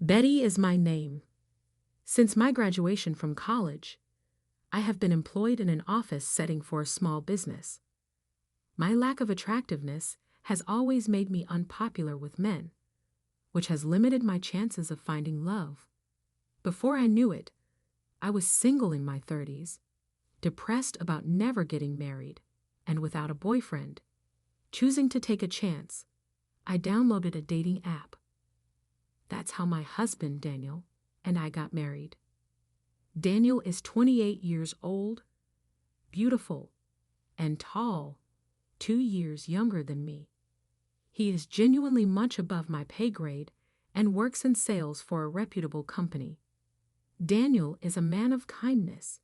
Betty is my name. Since my graduation from college, I have been employed in an office setting for a small business. My lack of attractiveness has always made me unpopular with men, which has limited my chances of finding love. Before I knew it, I was single in my 30s, depressed about never getting married, and without a boyfriend. Choosing to take a chance, I downloaded a dating app. That's how my husband, Daniel, and I got married. Daniel is 28 years old, beautiful, and tall, 2 years younger than me. He is genuinely much above my pay grade and works in sales for a reputable company. Daniel is a man of kindness.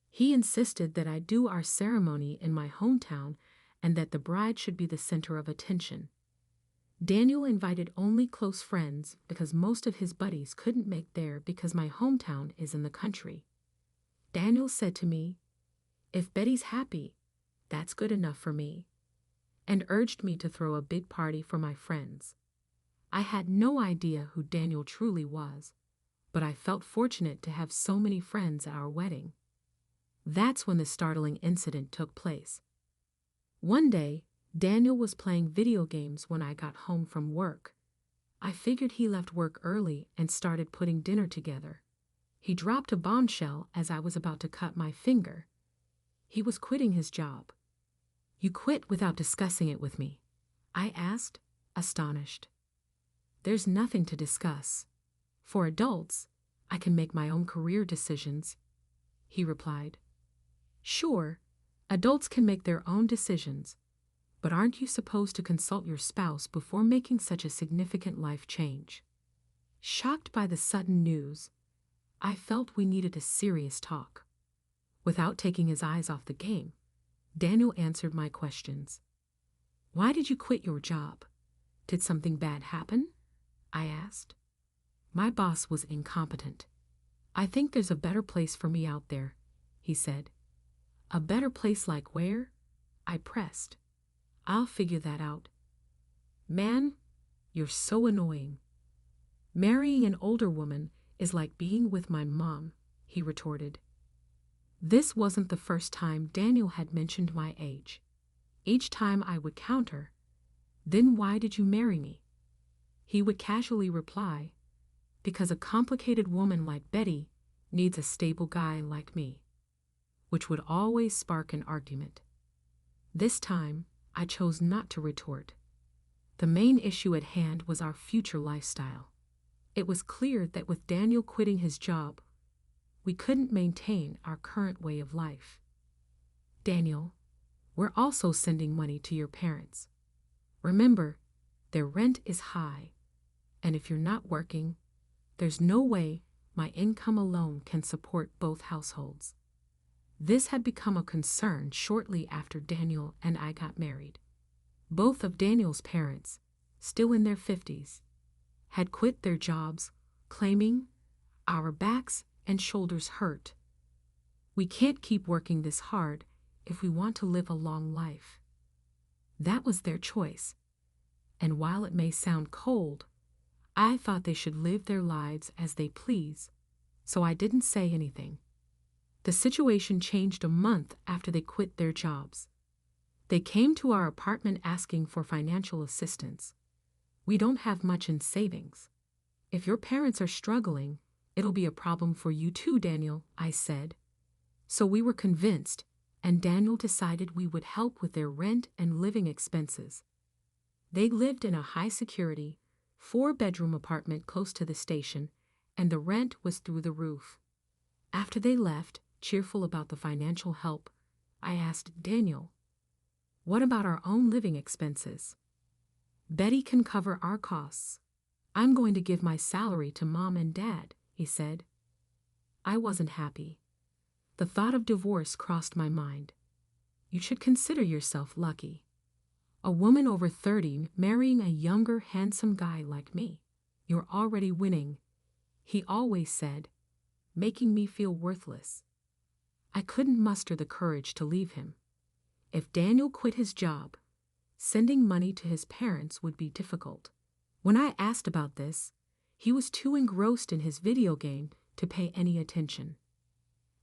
He insisted that I do our ceremony in my hometown and that the bride should be the center of attention. Daniel invited only close friends because most of his buddies couldn't make there because my hometown is in the country. Daniel said to me, "If Betty's happy, that's good enough for me," and urged me to throw a big party for my friends. I had no idea who Daniel truly was, but I felt fortunate to have so many friends at our wedding. That's when the startling incident took place. One day, Daniel was playing video games when I got home from work. I figured he left work early and started putting dinner together. He dropped a bombshell as I was about to cut my finger. He was quitting his job. "You quit without discussing it with me?" I asked, astonished. "There's nothing to discuss. For adults, I can make my own career decisions," he replied. "Sure, adults can make their own decisions, but aren't you supposed to consult your spouse before making such a significant life change?" Shocked by the sudden news, I felt we needed a serious talk. Without taking his eyes off the game, Daniel answered my questions. "Why did you quit your job? Did something bad happen?" I asked. "My boss was incompetent. I think there's a better place for me out there," he said. "A better place like where?" I pressed. "I'll figure that out." "Man, you're so annoying." "Marrying an older woman is like being with my mom," he retorted. This wasn't the first time Daniel had mentioned my age. Each time I would counter, "Then why did you marry me?" he would casually reply, "Because a complicated woman like Betty needs a stable guy like me," which would always spark an argument. This time, I chose not to retort. The main issue at hand was our future lifestyle. It was clear that with Daniel quitting his job, we couldn't maintain our current way of life. "Daniel, we're also sending money to your parents. Remember, their rent is high, and if you're not working, there's no way my income alone can support both households." This had become a concern shortly after Daniel and I got married. Both of Daniel's parents, still in their 50s, had quit their jobs, claiming, "Our backs and shoulders hurt. We can't keep working this hard if we want to live a long life." That was their choice, and while it may sound cold, I thought they should live their lives as they please, so I didn't say anything. The situation changed a month after they quit their jobs. They came to our apartment asking for financial assistance. "We don't have much in savings. If your parents are struggling, it'll be a problem for you too, Daniel," I said. So we were convinced, and Daniel decided we would help with their rent and living expenses. They lived in a high-security, 4-bedroom apartment close to the station, and the rent was through the roof. After they left, cheerful about the financial help, I asked Daniel, "What about our own living expenses?" "Betty can cover our costs. I'm going to give my salary to Mom and Dad," he said. I wasn't happy. The thought of divorce crossed my mind. You should consider yourself lucky. A woman over 30 marrying a younger, handsome guy like me. You're already winning, he always said, making me feel worthless. I couldn't muster the courage to leave him. If Daniel quit his job, sending money to his parents would be difficult. When I asked about this, He was too engrossed in his video game to pay any attention.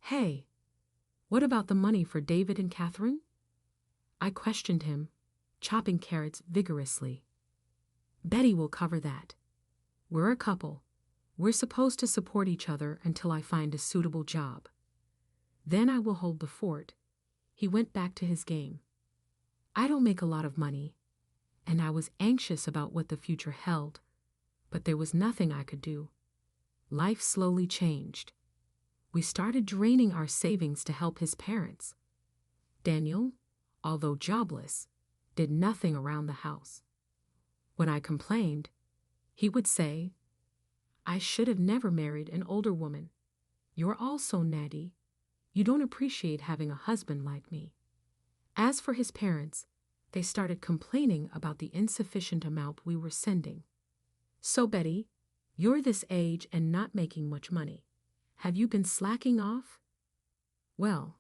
Hey, what about the money for David and Catherine? I questioned him, chopping carrots vigorously. Betty will cover that. We're a couple. We're supposed to support each other until I find a suitable job. Then I will hold the fort. He went back to his game. I don't make a lot of money, and I was anxious about what the future held, but there was nothing I could do. Life slowly changed. We started draining our savings to help his parents. Daniel, although jobless, did nothing around the house. When I complained, he would say, I should have never married an older woman. You're all so natty. You don't appreciate having a husband like me. As for his parents, they started complaining about the insufficient amount we were sending. So, Betty, you're this age and not making much money. Have you been slacking off? Well,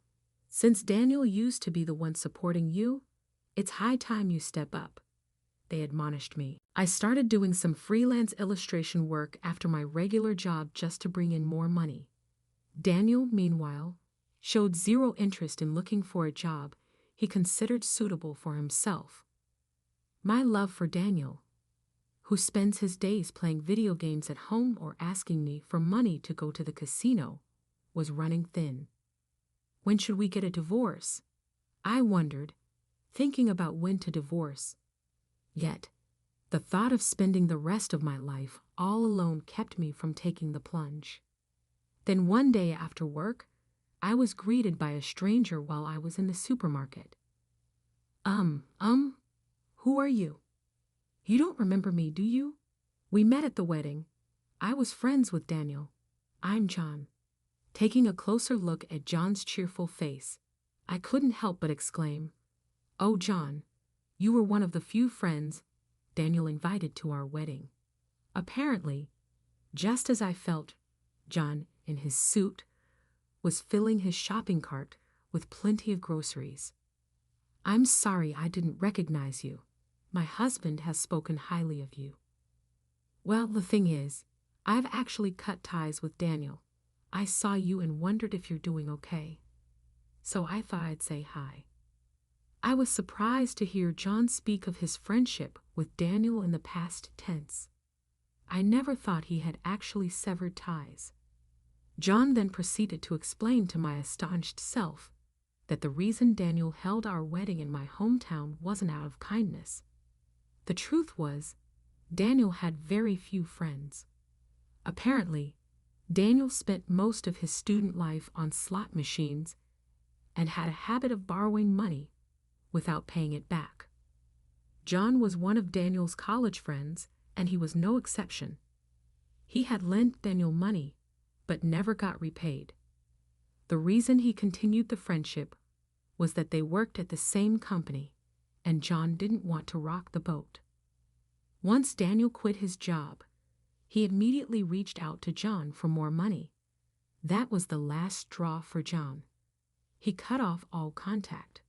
since Daniel used to be the one supporting you, it's high time you step up, they admonished me. I started doing some freelance illustration work after my regular job just to bring in more money. Daniel, meanwhile, showed zero interest in looking for a job he considered suitable for himself. My love for Daniel, who spends his days playing video games at home or asking me for money to go to the casino, was running thin. When should we get a divorce? I wondered, thinking about when to divorce. Yet, the thought of spending the rest of my life all alone kept me from taking the plunge. Then one day after work, I was greeted by a stranger while I was in the supermarket. Who are you? You don't remember me, do you? We met at the wedding. I was friends with Daniel. I'm John. Taking a closer look at John's cheerful face, I couldn't help but exclaim, Oh, John, you were one of the few friends Daniel invited to our wedding. Apparently, just as I felt, John, in his suit, was filling his shopping cart with plenty of groceries. I'm sorry I didn't recognize you. My husband has spoken highly of you. Well, the thing is, I've actually cut ties with Daniel. I saw you and wondered if you're doing okay. So I thought I'd say hi. I was surprised to hear John speak of his friendship with Daniel in the past tense. I never thought he had actually severed ties. John then proceeded to explain to my astonished self that the reason Daniel held our wedding in my hometown wasn't out of kindness. The truth was, Daniel had very few friends. Apparently, Daniel spent most of his student life on slot machines and had a habit of borrowing money without paying it back. John was one of Daniel's college friends, and he was no exception. He had lent Daniel money, but never got repaid. The reason he continued the friendship was that they worked at the same company, and John didn't want to rock the boat. Once Daniel quit his job, he immediately reached out to John for more money. That was the last straw for John. He cut off all contact.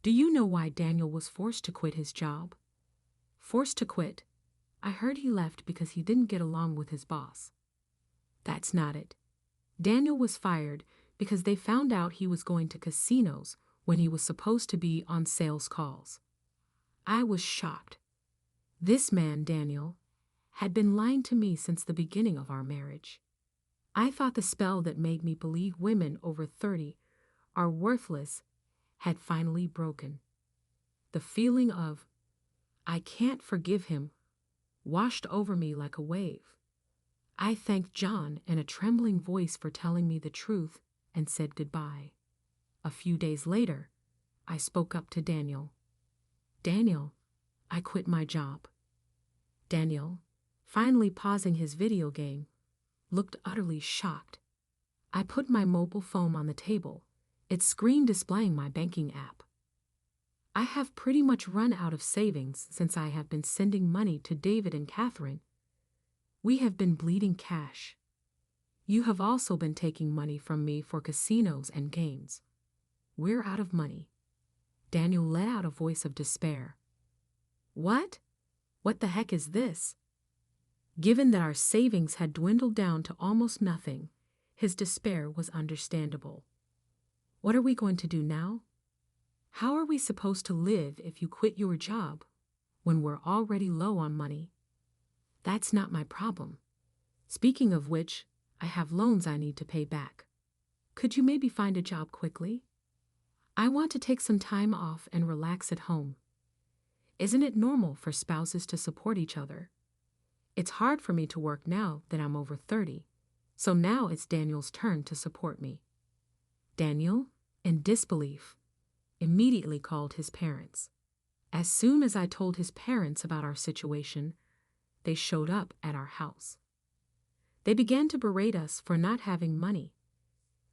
Do you know why Daniel was forced to quit his job? Forced to quit? I heard he left because he didn't get along with his boss. That's not it. Daniel was fired because they found out he was going to casinos when he was supposed to be on sales calls. I was shocked. This man, Daniel, had been lying to me since the beginning of our marriage. I thought the spell that made me believe women over 30 are worthless had finally broken. The feeling of, I can't forgive him, washed over me like a wave. I thanked John in a trembling voice for telling me the truth and said goodbye. A few days later, I spoke up to Daniel. Daniel, I quit my job. Daniel, finally pausing his video game, looked utterly shocked. I put my mobile phone on the table, its screen displaying my banking app. I have pretty much run out of savings since I have been sending money to David and Catherine. We have been bleeding cash. You have also been taking money from me for casinos and games. We're out of money. Daniel let out a voice of despair. What? What the heck is this? Given that our savings had dwindled down to almost nothing, his despair was understandable. What are we going to do now? How are we supposed to live if you quit your job when we're already low on money? That's not my problem. Speaking of which, I have loans I need to pay back. Could you maybe find a job quickly? I want to take some time off and relax at home. Isn't it normal for spouses to support each other? It's hard for me to work now that I'm over 30, so now it's Daniel's turn to support me. Daniel, in disbelief, immediately called his parents. As soon as I told his parents about our situation, they showed up at our house. They began to berate us for not having money,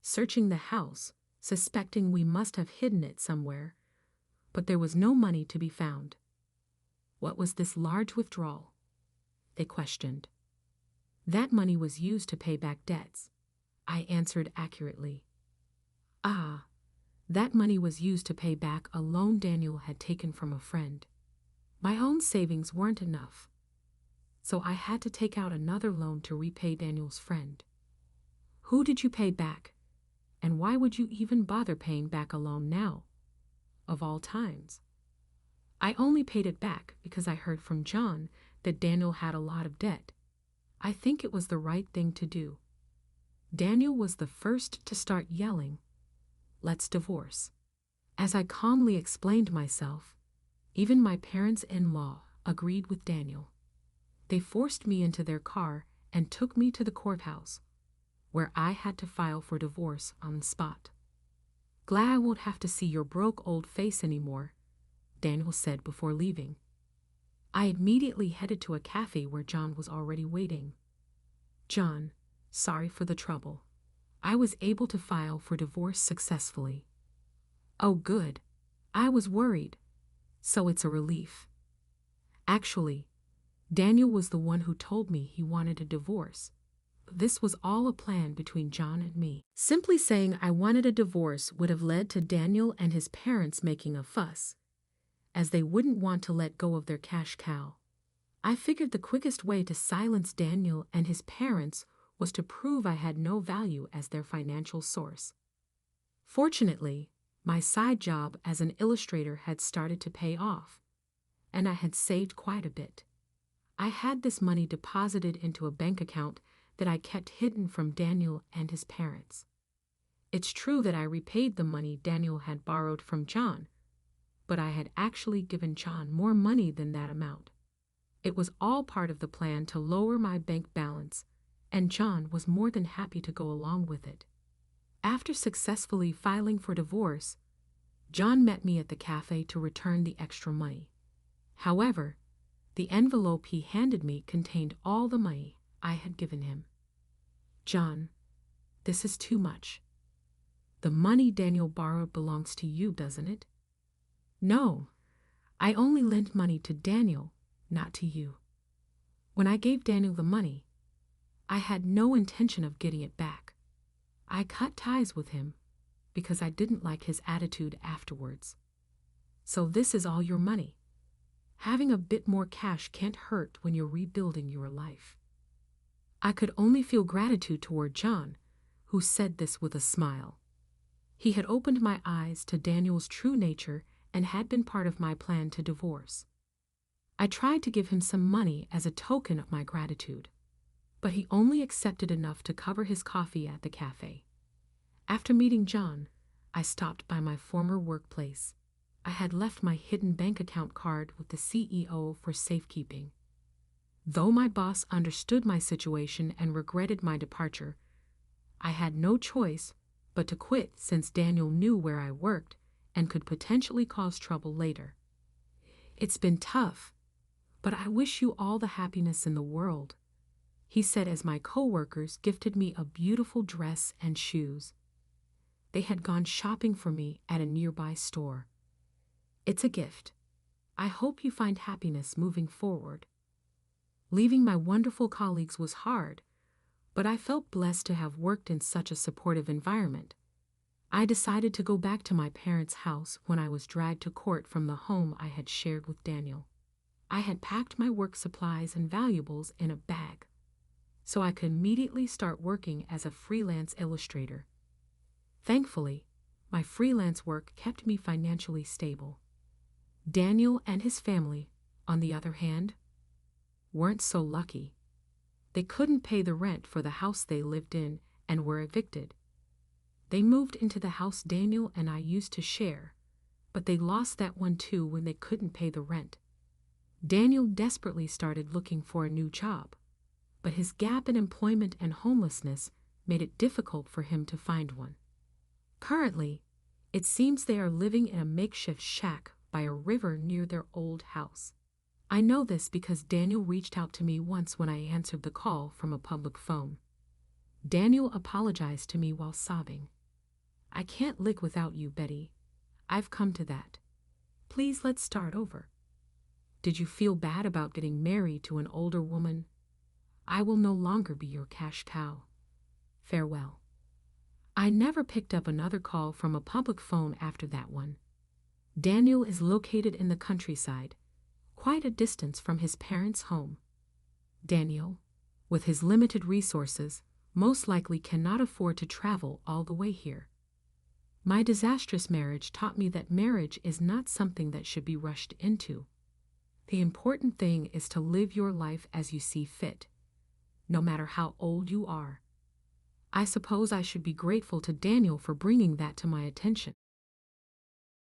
searching the house, suspecting we must have hidden it somewhere, but there was no money to be found. What was this large withdrawal? They questioned. That money was used to pay back debts, I answered accurately. Ah, that money was used to pay back a loan Daniel had taken from a friend. My own savings weren't enough, so I had to take out another loan to repay Daniel's friend. Who did you pay back? And why would you even bother paying back a loan now, of all times? I only paid it back because I heard from John that Daniel had a lot of debt. I think it was the right thing to do. Daniel was the first to start yelling, "Let's divorce." As I calmly explained myself, even my parents-in-law agreed with Daniel. They forced me into their car and took me to the courthouse, where I had to file for divorce on the spot. "Glad I won't have to see your broke old face anymore," Daniel said before leaving. I immediately headed to a cafe where John was already waiting. "John, sorry for the trouble. I was able to file for divorce successfully." "Oh, good. I was worried. So it's a relief." Actually, Daniel was the one who told me he wanted a divorce. This was all a plan between John and me. Simply saying I wanted a divorce would have led to Daniel and his parents making a fuss, as they wouldn't want to let go of their cash cow. I figured the quickest way to silence Daniel and his parents was to prove I had no value as their financial source. Fortunately, my side job as an illustrator had started to pay off, and I had saved quite a bit. I had this money deposited into a bank account that I kept hidden from Daniel and his parents. It's true that I repaid the money Daniel had borrowed from John, but I had actually given John more money than that amount. It was all part of the plan to lower my bank balance, and John was more than happy to go along with it. After successfully filing for divorce, John met me at the cafe to return the extra money. However, the envelope he handed me contained all the money I had given him. "John, this is too much. The money Daniel borrowed belongs to you, doesn't it?" "No, I only lent money to Daniel, not to you. When I gave Daniel the money, I had no intention of getting it back. I cut ties with him because I didn't like his attitude afterwards. So this is all your money. Having a bit more cash can't hurt when you're rebuilding your life." I could only feel gratitude toward John, who said this with a smile. He had opened my eyes to Daniel's true nature and had been part of my plan to divorce. I tried to give him some money as a token of my gratitude, but he only accepted enough to cover his coffee at the cafe. After meeting John, I stopped by my former workplace. I had left my hidden bank account card with the CEO for safekeeping. Though my boss understood my situation and regretted my departure, I had no choice but to quit since Daniel knew where I worked and could potentially cause trouble later. "It's been tough, but I wish you all the happiness in the world," he said as my coworkers gifted me a beautiful dress and shoes. They had gone shopping for me at a nearby store. "It's a gift. I hope you find happiness moving forward." Leaving my wonderful colleagues was hard, but I felt blessed to have worked in such a supportive environment. I decided to go back to my parents' house when I was dragged to court from the home I had shared with Daniel. I had packed my work supplies and valuables in a bag, so I could immediately start working as a freelance illustrator. Thankfully, my freelance work kept me financially stable. Daniel and his family, on the other hand, weren't so lucky. They couldn't pay the rent for the house they lived in and were evicted. They moved into the house Daniel and I used to share, but they lost that one too when they couldn't pay the rent. Daniel desperately started looking for a new job, but his gap in employment and homelessness made it difficult for him to find one. Currently, it seems they are living in a makeshift shack by a river near their old house. I know this because Daniel reached out to me once when I answered the call from a public phone. Daniel apologized to me while sobbing. "I can't live without you, Betty. I've come to that. Please let's start over. Did you feel bad about getting married to an older woman? I will no longer be your cash cow. Farewell." I never picked up another call from a public phone after that one. Daniel is located in the countryside, quite a distance from his parents' home. Daniel, with his limited resources, most likely cannot afford to travel all the way here. My disastrous marriage taught me that marriage is not something that should be rushed into. The important thing is to live your life as you see fit, no matter how old you are. I suppose I should be grateful to Daniel for bringing that to my attention.